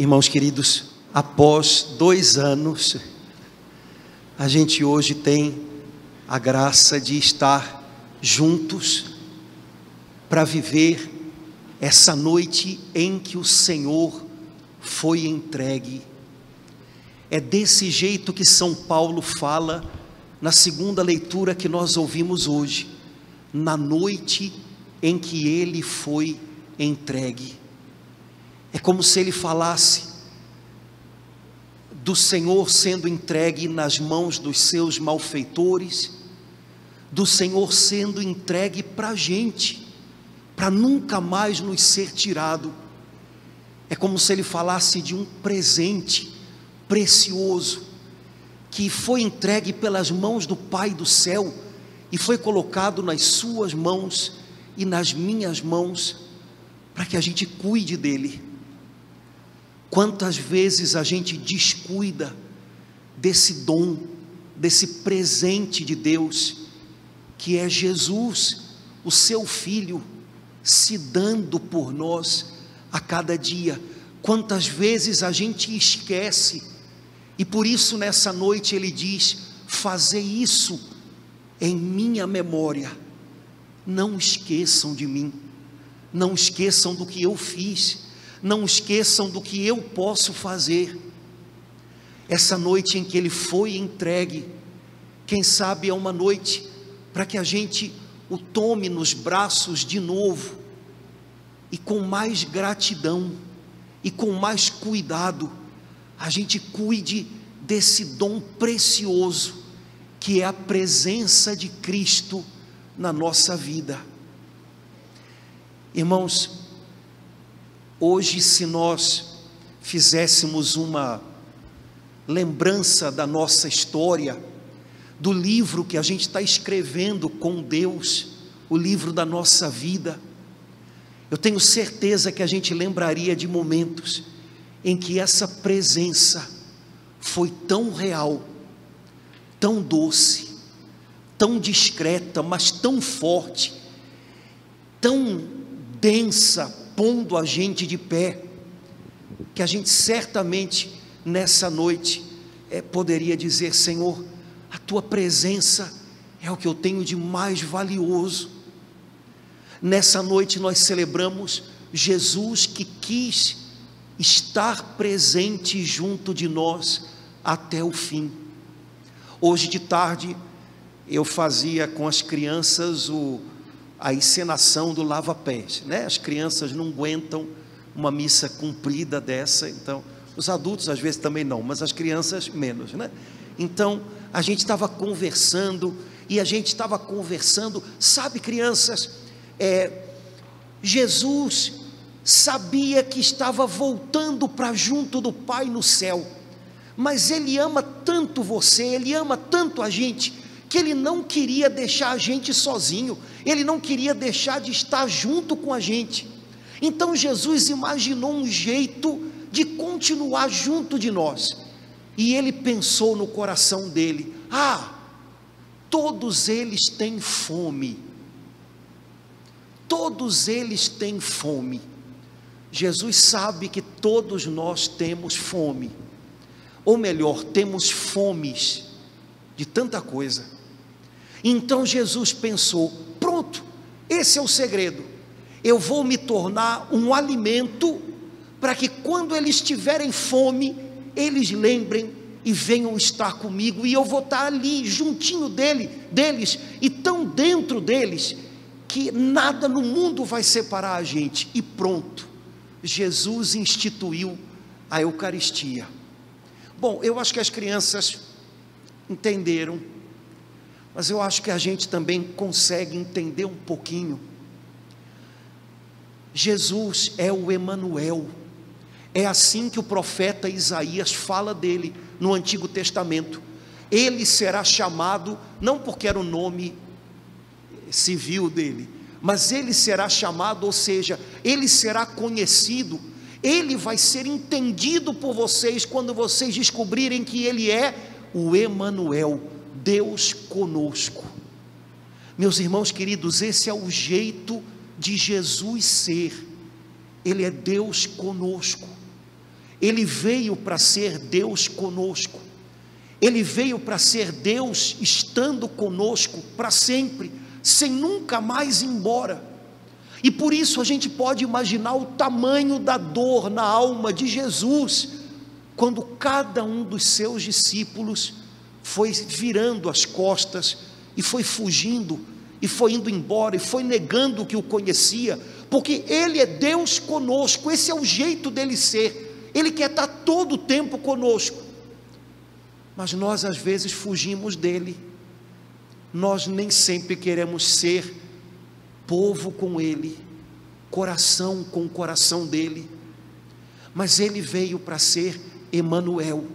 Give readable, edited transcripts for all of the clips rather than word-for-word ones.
Irmãos queridos, após 2 anos, a gente hoje tem a graça de estar juntos para viver essa noite em que o Senhor foi entregue. É desse jeito que São Paulo fala na segunda leitura que nós ouvimos hoje, na noite em que ele foi entregue. É como se ele falasse do Senhor sendo entregue nas mãos dos seus malfeitores, do Senhor sendo entregue para a gente, para nunca mais nos ser tirado. É como se ele falasse de um presente precioso, que foi entregue pelas mãos do Pai do céu, e foi colocado nas suas mãos e nas minhas mãos, para que a gente cuide dele. Quantas vezes a gente descuida desse dom, desse presente de Deus, que é Jesus, o seu Filho, se dando por nós a cada dia. Quantas vezes a gente esquece, e por isso nessa noite ele diz: fazei isso em minha memória. Não esqueçam de mim, não esqueçam do que eu fiz, não esqueçam do que eu posso fazer. Essa noite em que ele foi entregue, quem sabe é uma noite para que a gente o tome nos braços de novo, e com mais gratidão, e com mais cuidado, a gente cuide desse dom precioso, que é a presença de Cristo na nossa vida. Irmãos, hoje, se nós fizéssemos uma lembrança da nossa história, do livro que a gente está escrevendo com Deus, o livro da nossa vida, eu tenho certeza que a gente lembraria de momentos em que essa presença foi tão real, tão doce, tão discreta, mas tão forte, tão densa, pondo a gente de pé, que a gente certamente nessa noite poderia dizer: Senhor, a tua presença é o que eu tenho de mais valioso. Nessa noite nós celebramos Jesus, que quis estar presente junto de nós até o fim. Hoje de tarde eu fazia com as crianças a encenação do lava-pés, né? As crianças não aguentam uma missa comprida dessa, então os adultos às vezes também não, mas as crianças menos, né? Então a gente estava conversando, sabe, crianças, Jesus sabia que estava voltando para junto do Pai no céu, mas ele ama tanto você, ele ama tanto a gente, que ele não queria deixar a gente sozinho, ele não queria deixar de estar junto com a gente. Então Jesus imaginou um jeito de continuar junto de nós, e ele pensou no coração dele: todos eles têm fome, todos eles têm fome. Jesus sabe que todos nós temos fome, ou melhor, temos fomes de tanta coisa. Então Jesus pensou: pronto, esse é o segredo, eu vou me tornar um alimento, para que quando eles tiverem fome, eles lembrem e venham estar comigo, e eu vou estar ali juntinho deles, e tão dentro deles, que nada no mundo vai separar a gente. E pronto, Jesus instituiu a Eucaristia. Bom, eu acho que as crianças entenderam, mas eu acho que a gente também consegue entender um pouquinho. Jesus é o Emanuel, é assim que o profeta Isaías fala dele no Antigo Testamento. Ele será chamado, não porque era o nome civil dele, mas ele será chamado, ou seja, ele será conhecido, ele vai ser entendido por vocês, quando vocês descobrirem que ele é o Emanuel, Deus conosco. Meus irmãos queridos, esse é o jeito de Jesus ser, ele é Deus conosco. Ele veio para ser Deus conosco, Ele veio para ser Deus estando conosco para sempre, sem nunca mais ir embora. E por isso a gente pode imaginar o tamanho da dor na alma de Jesus, quando cada um dos seus discípulos foi virando as costas, e foi fugindo, e foi indo embora, e foi negando que o conhecia, porque Ele é Deus conosco, esse é o jeito dele ser, Ele quer estar todo o tempo conosco, mas nós às vezes fugimos dele, nós nem sempre queremos ser povo com Ele, coração com o coração dele, mas Ele veio para ser Emanuel,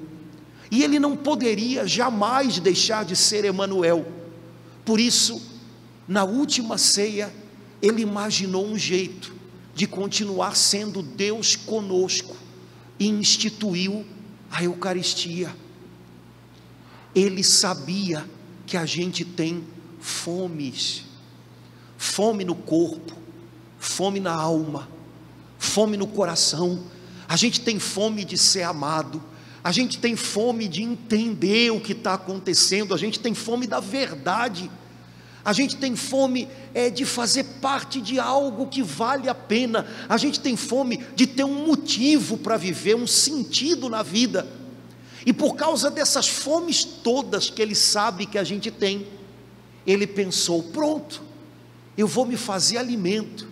e Ele não poderia jamais deixar de ser Emanuel. Por isso, na última ceia, Ele imaginou um jeito de continuar sendo Deus conosco, e instituiu a Eucaristia. Ele sabia que a gente tem fomes, fome no corpo, fome na alma, fome no coração. A gente tem fome de ser amado, a gente tem fome de entender o que está acontecendo, a gente tem fome da verdade, a gente tem fome de fazer parte de algo que vale a pena, a gente tem fome de ter um motivo para viver, um sentido na vida. E por causa dessas fomes todas que Ele sabe que a gente tem, Ele pensou: pronto, eu vou me fazer alimento,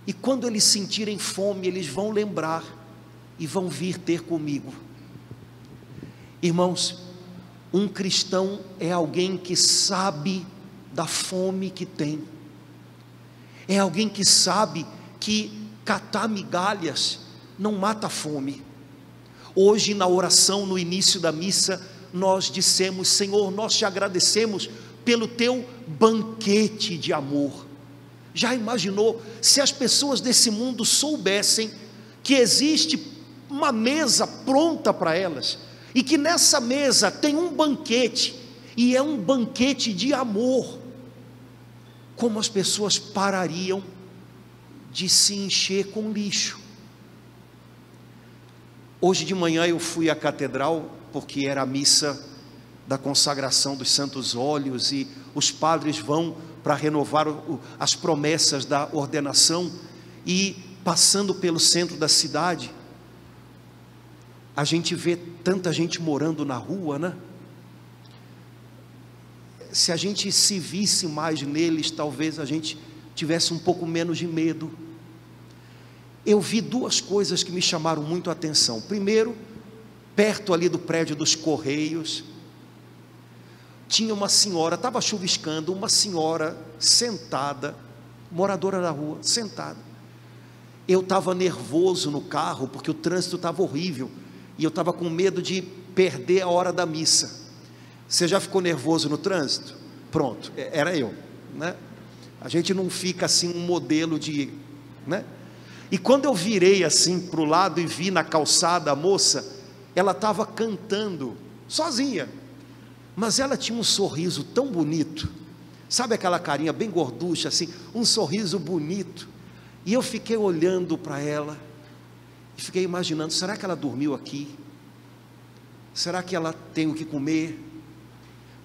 e quando eles sentirem fome, eles vão lembrar, e vão vir ter comigo. Irmãos, um cristão é alguém que sabe da fome que tem, é alguém que sabe que catar migalhas não mata a fome. Hoje na oração, no início da missa, nós dissemos: Senhor, nós te agradecemos pelo teu banquete de amor. Já imaginou se as pessoas desse mundo soubessem que existe uma mesa pronta para elas, e que nessa mesa tem um banquete, e é um banquete de amor, como as pessoas parariam de se encher com lixo? Hoje de manhã eu fui à catedral, porque era a missa da consagração dos santos óleos, e os padres vão para renovar as promessas da ordenação, e passando pelo centro da cidade, a gente vê tanta gente morando na rua, né? Se a gente se visse mais neles, talvez a gente tivesse um pouco menos de medo. Eu vi duas coisas que me chamaram muito a atenção. Primeiro, perto ali do prédio dos Correios, tinha uma senhora, estava chuviscando, uma senhora sentada, moradora da rua, sentada. Eu estava nervoso no carro, porque o trânsito estava horrível, e eu estava com medo de perder a hora da missa. Você já ficou nervoso no trânsito? Pronto, era eu, né? A gente não fica assim um modelo de, né? E quando eu virei assim para o lado e vi na calçada a moça, ela estava cantando, sozinha, mas ela tinha um sorriso tão bonito, sabe aquela carinha bem gorducha assim, um sorriso bonito, e eu fiquei olhando para ela, e fiquei imaginando: será que ela dormiu aqui? Será que ela tem o que comer?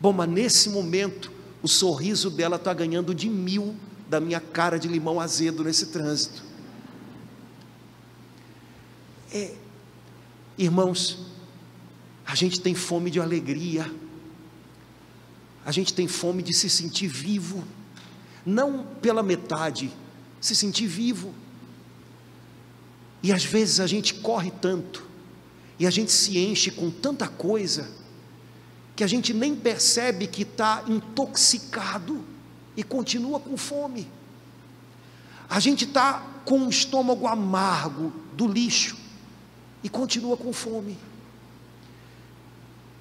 Bom, mas nesse momento, o sorriso dela está ganhando de 1000 da minha cara de limão azedo nesse trânsito. Irmãos, a gente tem fome de alegria, a gente tem fome de se sentir vivo, não pela metade, se sentir vivo. E às vezes a gente corre tanto, e a gente se enche com tanta coisa, que a gente nem percebe que está intoxicado, e continua com fome. A gente está com o estômago amargo do lixo, e continua com fome.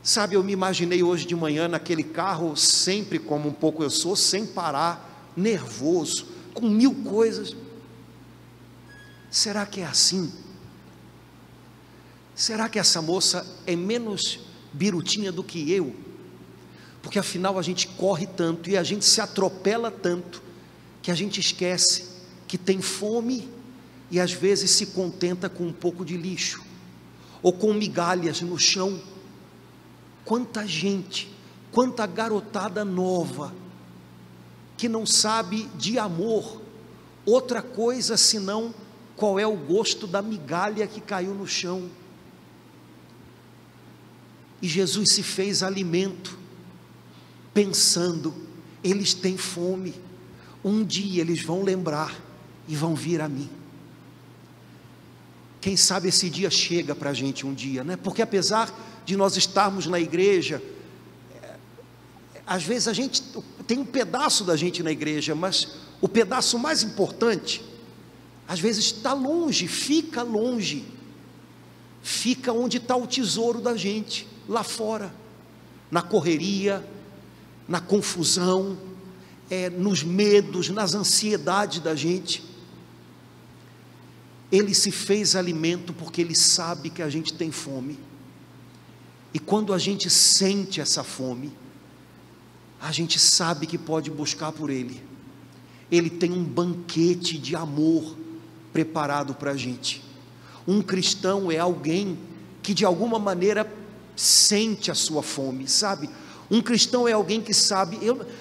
Sabe, eu me imaginei hoje de manhã naquele carro, sempre como um pouco eu sou, sem parar, nervoso, com 1000 coisas. Será que é assim? Será que essa moça é menos birutinha do que eu? Porque afinal a gente corre tanto, e a gente se atropela tanto, que a gente esquece que tem fome, e às vezes se contenta com um pouco de lixo. ou com migalhas no chão. Quanta gente, quanta garotada nova, que não sabe de amor outra coisa senão qual é o gosto da migalha que caiu no chão. E Jesus se fez alimento, pensando, eles têm fome, um dia eles vão lembrar e vão vir a mim. Quem sabe esse dia chega para a gente um dia, né? Porque apesar de nós estarmos na igreja, às vezes a gente tem um pedaço da gente na igreja, mas o pedaço mais importante, às vezes está longe, fica onde está o tesouro da gente, lá fora, na correria, na confusão, nos medos, nas ansiedades da gente. Ele se fez alimento porque Ele sabe que a gente tem fome, e quando a gente sente essa fome, a gente sabe que pode buscar por Ele. Ele tem um banquete de amor preparado para a gente. Um cristão é alguém que de alguma maneira sente a sua fome, sabe? Um cristão é alguém que sabe,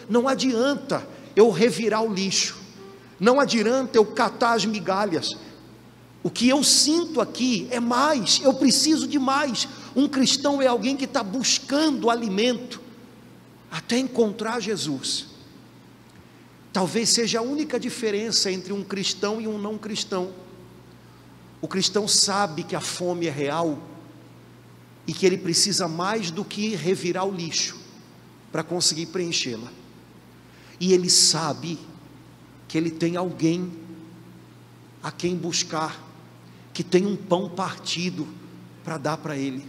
não adianta eu revirar o lixo, não adianta eu catar as migalhas, o que eu sinto aqui é mais, eu preciso de mais. Um cristão é alguém que está buscando alimento, até encontrar Jesus. Talvez seja a única diferença entre um cristão e um não cristão. O cristão sabe que a fome é real, e que ele precisa mais do que revirar o lixo, para conseguir preenchê-la. E ele sabe que ele tem alguém a quem buscar, que tem um pão partido para dar para ele.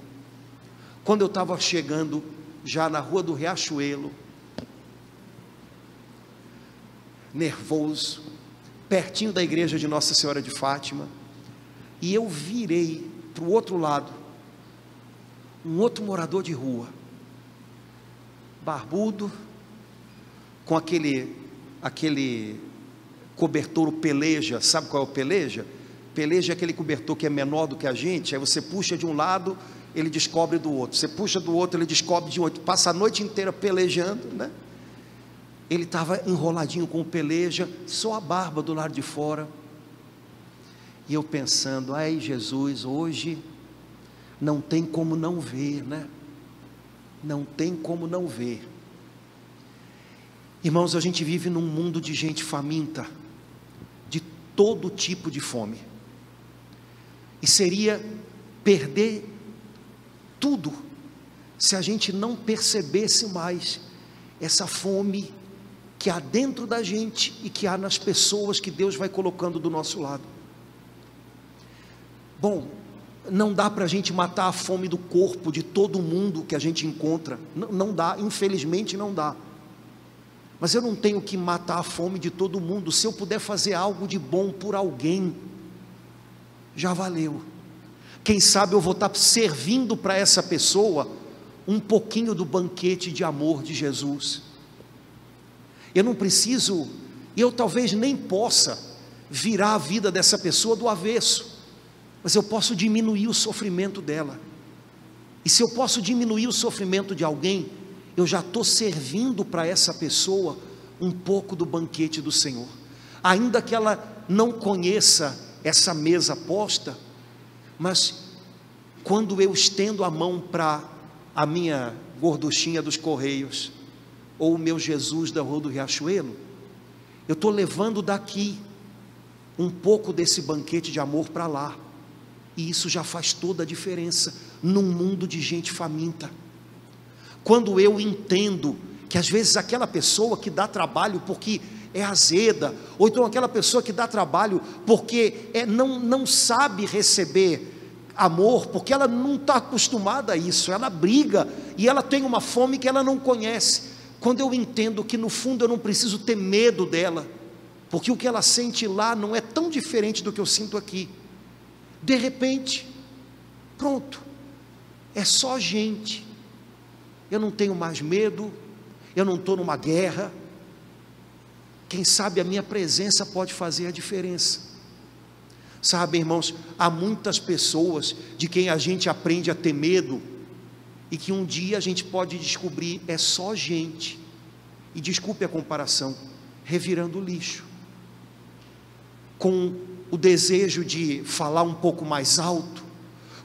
Quando eu estava chegando já na rua do Riachuelo, nervoso, pertinho da igreja de Nossa Senhora de Fátima, e eu virei para o outro lado, um outro morador de rua, barbudo, com aquele cobertor, o peleja. Sabe qual é o peleja? Peleja é aquele cobertor que é menor do que a gente, aí você puxa de um lado, ele descobre do outro, você puxa do outro, ele descobre de outro, passa a noite inteira pelejando, né? Ele estava enroladinho com o peleja, só a barba do lado de fora, e eu pensando, ai Jesus, hoje não tem como não ver, né? Não tem como não ver. Irmãos, a gente vive num mundo de gente faminta, de todo tipo de fome, e seria perder tudo, se a gente não percebesse mais essa fome que há dentro da gente, e que há nas pessoas que Deus vai colocando do nosso lado. Bom, não dá para a gente matar a fome do corpo de todo mundo que a gente encontra, não dá, infelizmente não dá. Mas eu não tenho que matar a fome de todo mundo. Se eu puder fazer algo de bom por alguém, já valeu. Quem sabe eu vou estar servindo para essa pessoa um pouquinho do banquete de amor de Jesus. Eu não preciso, eu talvez nem possa virar a vida dessa pessoa do avesso, mas eu posso diminuir o sofrimento dela. E se eu posso diminuir o sofrimento de alguém, eu já estou servindo para essa pessoa um pouco do banquete do Senhor. Ainda que ela não conheça essa mesa posta, mas quando eu estendo a mão para a minha gorduchinha dos Correios, ou o meu Jesus da Rua do Riachuelo, eu estou levando daqui um pouco desse banquete de amor para lá, e isso já faz toda a diferença num mundo de gente faminta. Quando eu entendo que às vezes aquela pessoa que dá trabalho porque é azeda, ou então aquela pessoa que dá trabalho porque não sabe receber amor, porque ela não está acostumada a isso, ela briga e ela tem uma fome que ela não conhece. Quando eu entendo que no fundo eu não preciso ter medo dela, porque o que ela sente lá não é tão diferente do que eu sinto aqui, de repente, pronto, é só gente, eu não tenho mais medo, eu não estou numa guerra. Quem sabe a minha presença pode fazer a diferença. Sabe, irmãos, há muitas pessoas de quem a gente aprende a ter medo, e que um dia a gente pode descobrir, é só gente, e desculpe a comparação, revirando lixo, com o desejo de falar um pouco mais alto,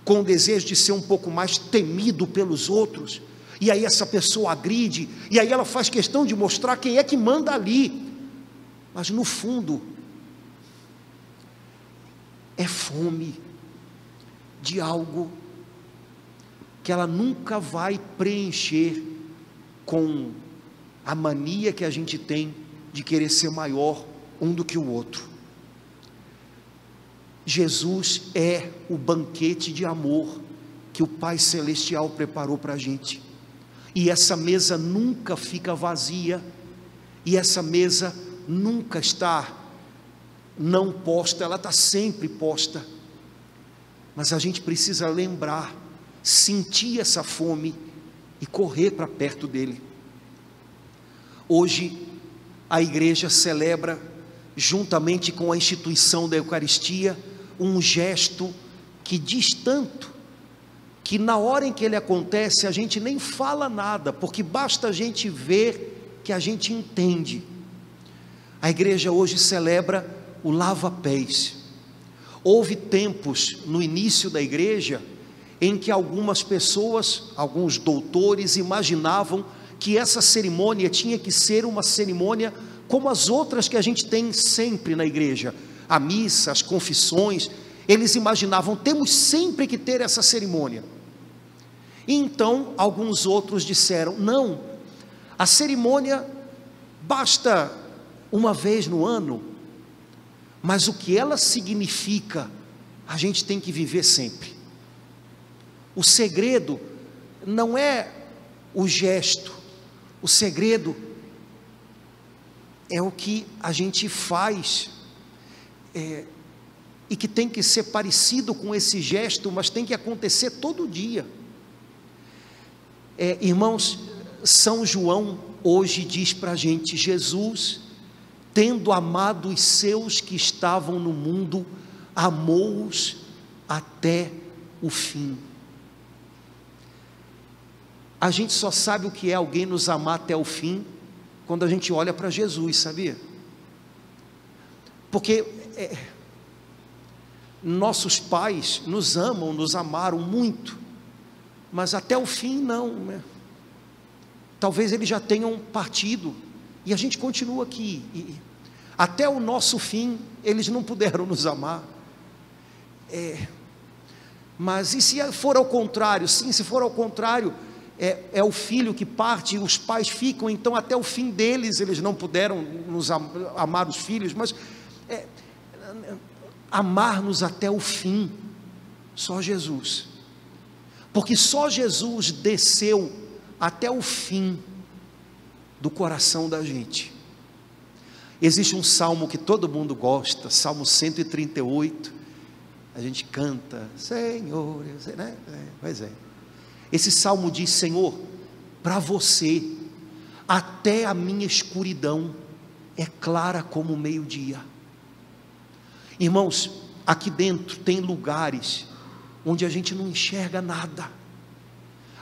com o desejo de ser um pouco mais temido pelos outros, e aí essa pessoa agride, e aí ela faz questão de mostrar quem é que manda ali, mas no fundo, é fome de algo que ela nunca vai preencher com a mania que a gente tem de querer ser maior um do que o outro. Jesus é o banquete de amor que o Pai Celestial preparou para a gente, e essa mesa nunca fica vazia, e essa mesa nunca está não posta, ela está sempre posta, mas a gente precisa lembrar, sentir essa fome e correr para perto dele. Hoje a igreja celebra, juntamente com a instituição da Eucaristia, um gesto que diz tanto, que na hora em que ele acontece a gente nem fala nada, porque basta a gente ver que a gente entende. A igreja hoje celebra o lava-pés. Houve tempos no início da igreja em que algumas pessoas, alguns doutores, imaginavam que essa cerimônia tinha que ser uma cerimônia como as outras que a gente tem sempre na igreja, a missa, as confissões. Eles imaginavam, temos sempre que ter essa cerimônia. E então alguns outros disseram, não, a cerimônia basta uma vez no ano, mas o que ela significa, a gente tem que viver sempre. O segredo não é o gesto, o segredo é o que a gente faz, e que tem que ser parecido com esse gesto, mas tem que acontecer todo dia. Irmãos, São João hoje diz para a gente, Jesus, tendo amado os seus que estavam no mundo, amou-os até o fim. A gente só sabe o que é alguém nos amar até o fim, quando a gente olha para Jesus, sabia? Porque nossos pais nos amam, nos amaram muito, mas até o fim não, né? Talvez eles já tenham partido, e a gente continua aqui, e até o nosso fim, eles não puderam nos amar. Mas e se for ao contrário? Sim, se for ao contrário, é o filho que parte e os pais ficam, então até o fim deles, eles não puderam nos amar os filhos, mas amar-nos até o fim, só Jesus, porque só Jesus desceu até o fim do coração da gente. Existe um salmo que todo mundo gosta, Salmo 138, a gente canta, Senhor, né? Pois é, esse salmo diz, Senhor, para você, até a minha escuridão é clara como o meio-dia. Irmãos, aqui dentro tem lugares onde a gente não enxerga nada,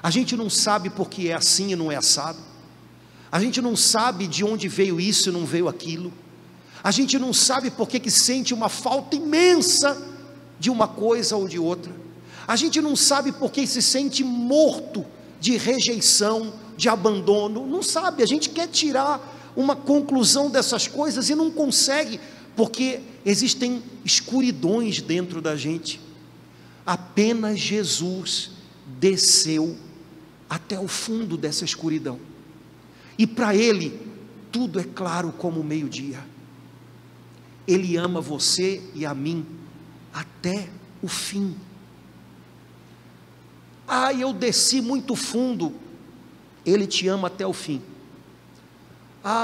a gente não sabe porque é assim e não é assado, a gente não sabe de onde veio isso e não veio aquilo, a gente não sabe porque que sente uma falta imensa de uma coisa ou de outra, a gente não sabe porque se sente morto de rejeição, de abandono, não sabe, a gente quer tirar uma conclusão dessas coisas e não consegue, porque existem escuridões dentro da gente. Apenas Jesus desceu até o fundo dessa escuridão, e para Ele tudo é claro como o meio-dia. Ele ama você e a mim até o fim. Eu desci muito fundo, Ele te ama até o fim.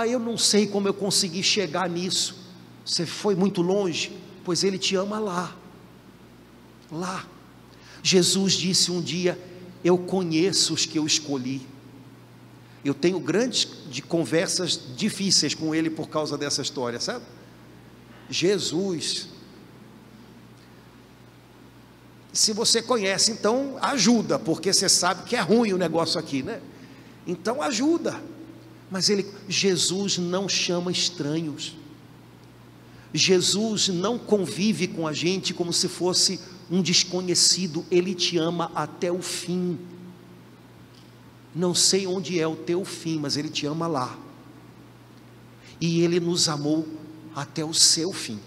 Eu não sei como eu consegui chegar nisso, você foi muito longe, pois Ele te ama lá. Jesus disse um dia, eu conheço os que eu escolhi. Eu tenho grandes conversas difíceis com Ele por causa dessa história, sabe? Jesus, Se você conhece, então ajuda, porque você sabe que é ruim o negócio aqui, né? Então ajuda. Mas Jesus não chama estranhos. Jesus não convive com a gente como se fosse um desconhecido. Ele te ama até o fim. Não sei onde é o teu fim, mas Ele te ama lá. E Ele nos amou até o seu fim.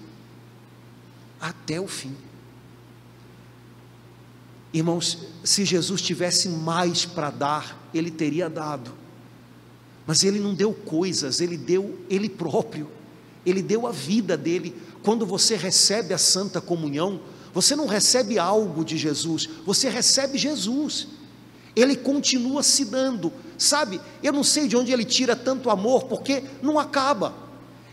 Até o fim. Irmãos, se Jesus tivesse mais para dar, Ele teria dado. Mas Ele não deu coisas, Ele deu Ele próprio. Ele deu a vida dele. Quando você recebe a Santa Comunhão, você não recebe algo de Jesus, você recebe Jesus. Ele continua se dando, sabe? Eu não sei de onde Ele tira tanto amor, porque não acaba.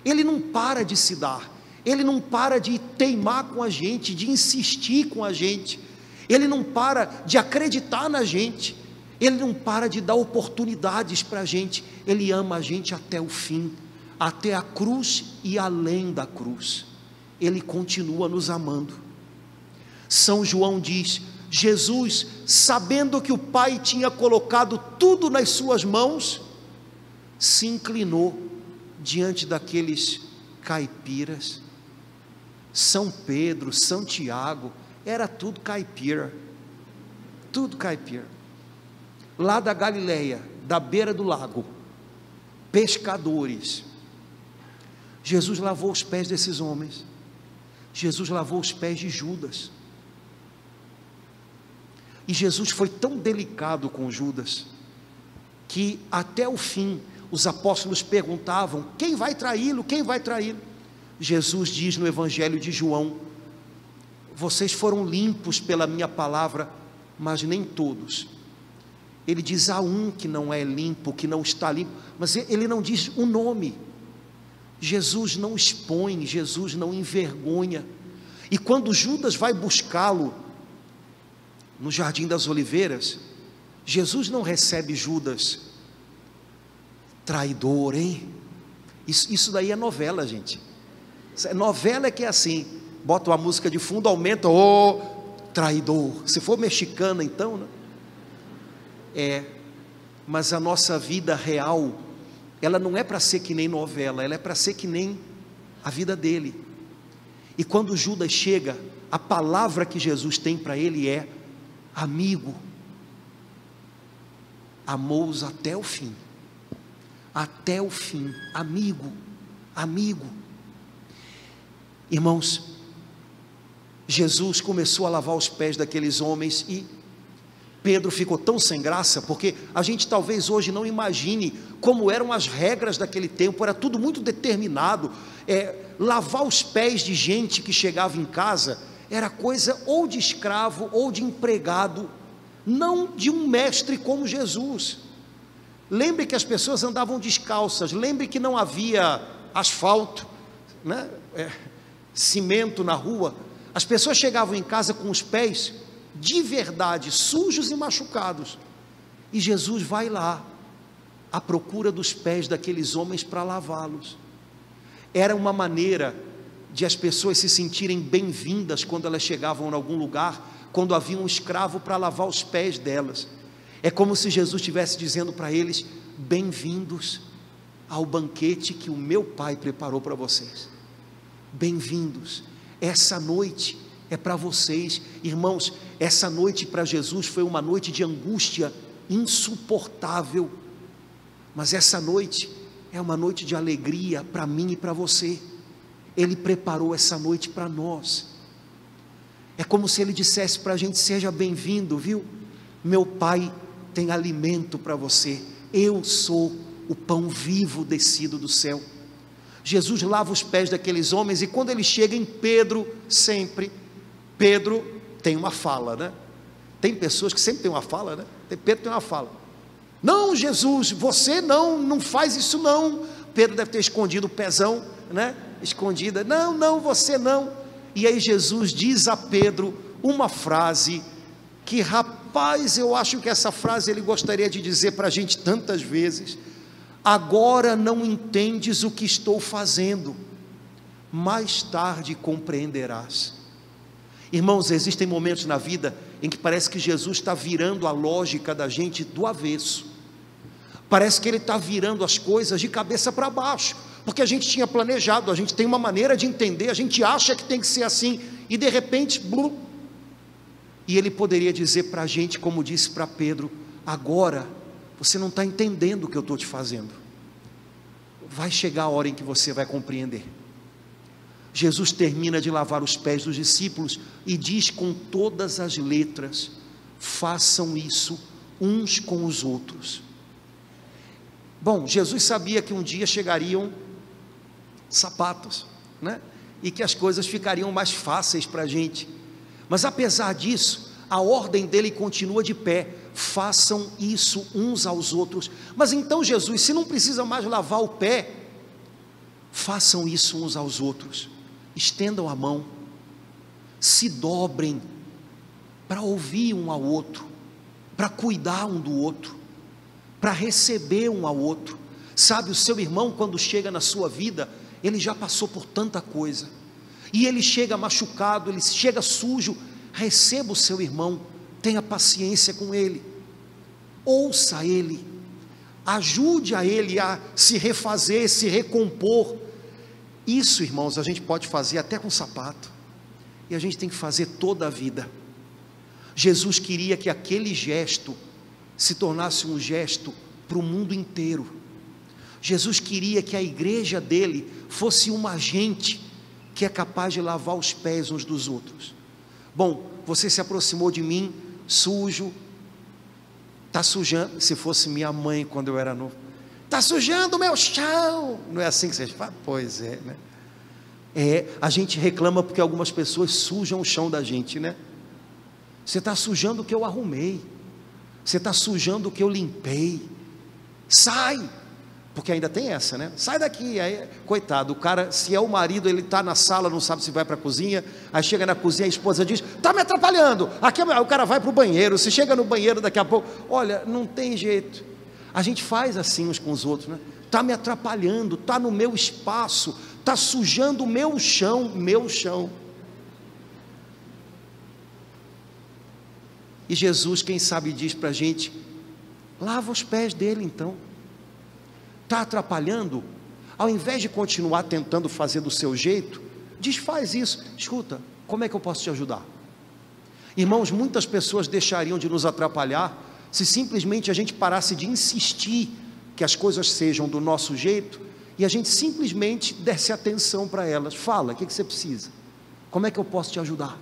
Ele não para de se dar, Ele não para de teimar com a gente, de insistir com a gente, Ele não para de acreditar na gente, Ele não para de dar oportunidades para a gente. Ele ama a gente até o fim, até a cruz e além da cruz. Ele continua nos amando. São João diz: Jesus, sabendo que o Pai tinha colocado tudo nas suas mãos, se inclinou diante daqueles caipiras. São Pedro, São Tiago, era tudo caipira, lá da Galileia, da beira do lago, pescadores. Jesus lavou os pés desses homens. Jesus lavou os pés de Judas. E Jesus foi tão delicado com Judas, que até o fim os apóstolos perguntavam: quem vai traí-lo? Quem vai traí-lo? Jesus diz no Evangelho de João: vocês foram limpos pela minha palavra, mas nem todos. Ele diz: há um que não é limpo, que não está limpo, mas ele não diz o nome. Jesus não expõe, Jesus não envergonha. E quando Judas vai buscá-lo no Jardim das Oliveiras, Jesus não recebe Judas: traidor, hein? Isso daí é novela, gente. Novela é que é assim, bota uma música de fundo, aumenta, ô traidor. Se for mexicana então, né? Mas a nossa vida real, ela não é para ser que nem novela, ela é para ser que nem a vida dele. E quando Judas chega, a palavra que Jesus tem para ele é: amigo. Amou-os até o fim, amigo, amigo. Irmãos, Jesus começou a lavar os pés daqueles homens e Pedro ficou tão sem graça, porque a gente talvez hoje não imagine como eram as regras daquele tempo. Era tudo muito determinado. Lavar os pés de gente que chegava em casa era coisa ou de escravo ou de empregado, não de um mestre como Jesus. Lembre que as pessoas andavam descalças, lembre que não havia asfalto, né? Cimento na rua. As pessoas chegavam em casa com os pés de verdade sujos e machucados, e Jesus vai lá à procura dos pés daqueles homens para lavá-los. Era uma maneira de as pessoas se sentirem bem-vindas quando elas chegavam em algum lugar, quando havia um escravo para lavar os pés delas. É como se Jesus estivesse dizendo para eles: bem-vindos ao banquete que o meu Pai preparou para vocês. Bem-vindos. Essa noite é para vocês. Irmãos, essa noite para Jesus foi uma noite de angústia insuportável, mas essa noite é uma noite de alegria para mim e para você. Ele preparou essa noite para nós. É como se Ele dissesse para a gente: seja bem-vindo, viu? Meu Pai tem alimento para você. Eu sou o pão vivo descido do céu. Jesus lava os pés daqueles homens, e quando ele chega em Pedro, sempre, Pedro tem uma fala, né? Tem pessoas que sempre tem uma fala, né? Pedro tem uma fala: não, Jesus, você não faz isso não. Pedro deve ter escondido o pezão, né? Escondida: não, você não. E aí Jesus diz a Pedro uma frase que, rapaz, eu acho que essa frase ele gostaria de dizer para a gente tantas vezes: agora não entendes o que estou fazendo, mais tarde compreenderás. Irmãos, existem momentos na vida em que parece que Jesus está virando a lógica da gente do avesso. Parece que Ele está virando as coisas de cabeça para baixo, porque a gente tinha planejado, a gente tem uma maneira de entender, a gente acha que tem que ser assim, e de repente, blum. E Ele poderia dizer para a gente, como disse para Pedro: agora você não está entendendo o que eu estou te fazendo, vai chegar a hora em que você vai compreender. Jesus termina de lavar os pés dos discípulos e diz com todas as letras: façam isso uns com os outros. Bom, Jesus sabia que um dia chegariam sapatos, né? E que as coisas ficariam mais fáceis para a gente, mas apesar disso, a ordem dele continua de pé: façam isso uns aos outros. Mas então, Jesus, se não precisa mais lavar o pé, façam isso uns aos outros. Estendam a mão, se dobrem para ouvir um ao outro, para cuidar um do outro, para receber um ao outro. Sabe, o seu irmão, quando chega na sua vida, ele já passou por tanta coisa, e ele chega machucado, ele chega sujo. Receba o seu irmão, tenha paciência com ele, ouça ele, ajude a ele a se refazer, se recompor. Isso, irmãos, a gente pode fazer até com sapato, e a gente tem que fazer toda a vida. Jesus queria que aquele gesto se tornasse um gesto para o mundo inteiro. Jesus queria que a igreja dele fosse uma gente que é capaz de lavar os pés uns dos outros. Bom, você se aproximou de mim, sujo, está sujando. Se fosse minha mãe quando eu era novo: está sujando o meu chão. Não é assim que vocês falam? Pois é, né? A gente reclama porque algumas pessoas sujam o chão da gente, né? Você está sujando o que eu arrumei, você está sujando o que eu limpei, sai, porque ainda tem essa, né? Sai daqui. Aí, coitado, o cara, se é o marido, ele está na sala, não sabe se vai para a cozinha, aí chega na cozinha, a esposa diz: está me atrapalhando, aqui o cara vai para o banheiro. Se chega no banheiro daqui a pouco, olha, não tem jeito. A gente faz assim uns com os outros, né? Está me atrapalhando, está no meu espaço, está sujando o meu chão, E Jesus, quem sabe, diz para a gente: lava os pés dele então. Está atrapalhando? Ao invés de continuar tentando fazer do seu jeito, desfaz isso. Escuta, como é que eu posso te ajudar? Irmãos, muitas pessoas deixariam de nos atrapalhar se simplesmente a gente parasse de insistir que as coisas sejam do nosso jeito, e a gente simplesmente desse atenção para elas. Fala, o que você precisa? Como é que eu posso te ajudar?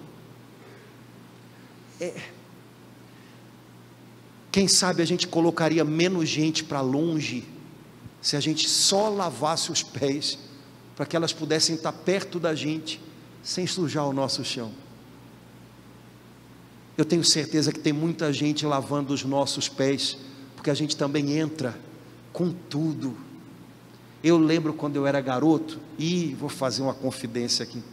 Quem sabe a gente colocaria menos gente para longe, se a gente só lavasse os pés, para que elas pudessem estar perto da gente, sem sujar o nosso chão. Eu tenho certeza que tem muita gente lavando os nossos pés, porque a gente também entra com tudo. Eu lembro quando eu era garoto, e vou fazer uma confidência aqui,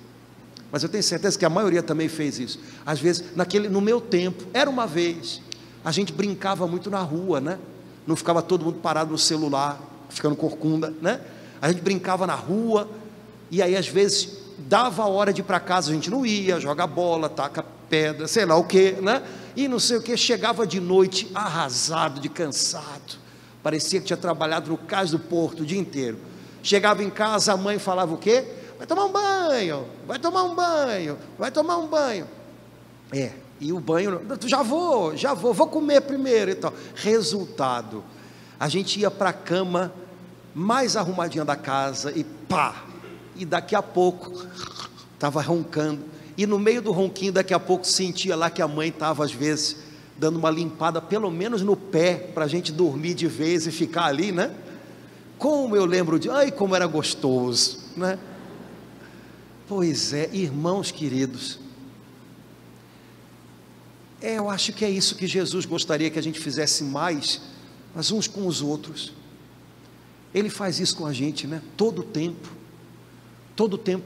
mas eu tenho certeza que a maioria também fez isso. Às vezes, no meu tempo, era uma vez, a gente brincava muito na rua, né? Não ficava todo mundo parado no celular, ficando corcunda, né? A gente brincava na rua, e aí às vezes dava a hora de ir para casa, a gente não ia, joga bola, taca pedra, sei lá o que, né? E não sei o que, chegava de noite arrasado, de cansado, parecia que tinha trabalhado no cais do porto o dia inteiro. Chegava em casa, a mãe falava o quê? Vai tomar um banho, vai tomar um banho, vai tomar um banho. E o banho, já vou comer primeiro e tal. Resultado, a gente ia para a cama mais arrumadinha da casa e pá, e daqui a pouco estava roncando, e no meio do ronquinho daqui a pouco sentia lá que a mãe estava às vezes dando uma limpada pelo menos no pé, para a gente dormir de vez e ficar ali, né? Como eu lembro como era gostoso, né? Pois é, irmãos queridos, eu acho que é isso que Jesus gostaria que a gente fizesse mais, mas uns com os outros. Ele faz isso com a gente, né? Todo tempo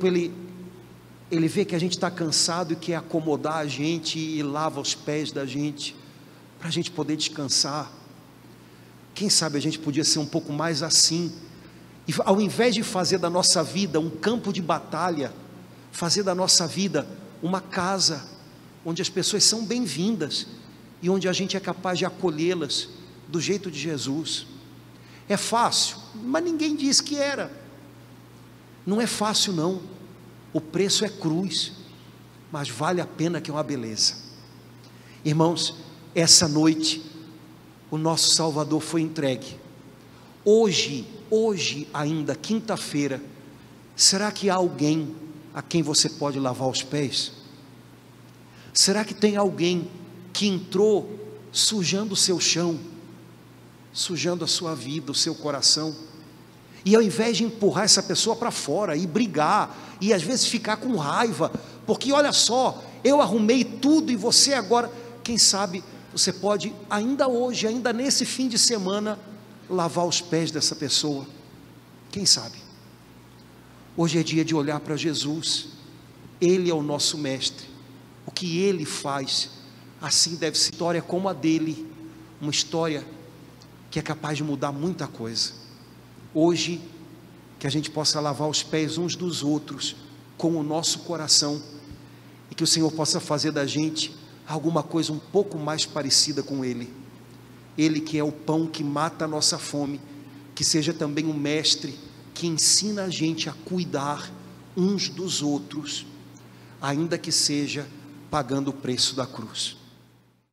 ele vê que a gente está cansado e quer acomodar a gente e lava os pés da gente, para a gente poder descansar. Quem sabe a gente podia ser um pouco mais assim, e ao invés de fazer da nossa vida um campo de batalha, fazer da nossa vida uma casa onde as pessoas são bem-vindas e onde a gente é capaz de acolhê-las do jeito de Jesus. É fácil, mas ninguém disse que era. Não é fácil não, o preço é cruz, mas vale a pena, que é uma beleza. Irmãos, essa noite o nosso Salvador foi entregue. Hoje ainda, quinta-feira, será que há alguém a quem você pode lavar os pés? Será que tem alguém que entrou sujando o seu chão, sujando a sua vida, o seu coração, e ao invés de empurrar essa pessoa para fora e brigar, e às vezes ficar com raiva, porque olha só, eu arrumei tudo e você agora, quem sabe você pode ainda hoje, ainda nesse fim de semana, lavar os pés dessa pessoa. Quem sabe? Hoje é dia de olhar para Jesus. Ele é o nosso mestre. O que Ele faz, assim deve ser história como a dele, uma história que é capaz de mudar muita coisa. Hoje, que a gente possa lavar os pés uns dos outros com o nosso coração, e que o Senhor possa fazer da gente alguma coisa um pouco mais parecida com Ele. Ele que é o pão que mata a nossa fome, que seja também um mestre que ensina a gente a cuidar uns dos outros, ainda que seja pagando o preço da cruz.